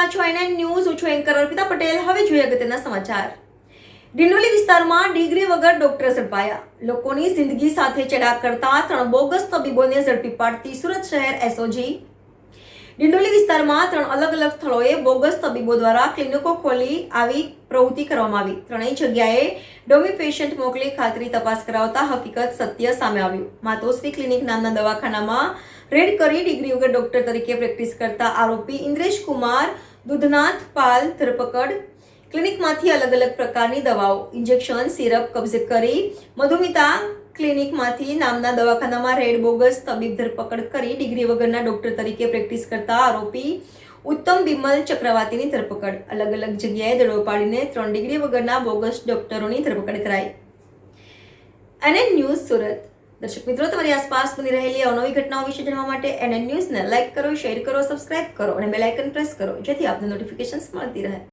રહ્યા છો NN news. હું છું એન્કર અર્પિતા પટેલ. હવે જોઈએ અગત્યના સમાચાર. ડિંડોલી વિસ્તારમાં ડિગ્રી વગર ડોક્ટર ઝડપાયા. લોકોની જિંદગી સાથે ચેડા કરતા 3 બોગસ તબીબોને ઝડપી પાડતી સુરત શહેર એસઓજી. ડિંડોલી વિસ્તારમાં 3 અલગ અલગ સ્થળોએ બોગસ તબીબો દ્વારા ક્લિનિકો ખોલી આવી પ્રવૃત્તિ કરવામાં આવી. ત્રણેય જગ્યાએ ડમી પેશન્ટ મોકલી ખાતરી તપાસ કરાવતા હકીકત સત્ય સામે આવ્યું. માતોશ્રી ક્લિનિક નામના દવાખાનામાં રેડ કરી ડિગ્રી વગર ડોક્ટર તરીકે પ્રેક્ટિસ કરતા આરોપી ઇન્દ્રેશ કુમાર દુધનાથ પાલ ધરપકડ. ક્લિનિકમાંથી અલગ અલગ પ્રકારની દવાઓ, ઇન્જેક્શન, સિરપ કબજે કરી. મધુમિતા ક્લિનિકમાંથી નામના દવાખાનામાં રેડ બોગસ તબીબ ધરપકડ કરી ડિગ્રી વગરના ડોક્ટર તરીકે પ્રેક્ટિસ કરતા આરોપી ઉત્તમ બિમલ ચક્રવાતીની ધરપકડ. અલગ અલગ જગ્યાએ દડો પાડીને 3 ડિગ્રી વગરના બોગસ ડોક્ટરોની ધરપકડ કરાઈ. NN news Surat. દર્શક મિત્રો, તમારી આસપાસ બની રહેલી અવનવી ઘટનાઓ વિશે જાણવા માટે એનએન ન્યૂઝને લાઇક કરો, શેર કરો, સબસ્ક્રાઇબ કરો અને બેલ આઇકન પ્રેસ કરો, જેથી આપને નોટિફિકેશન્સ મળતી રહે.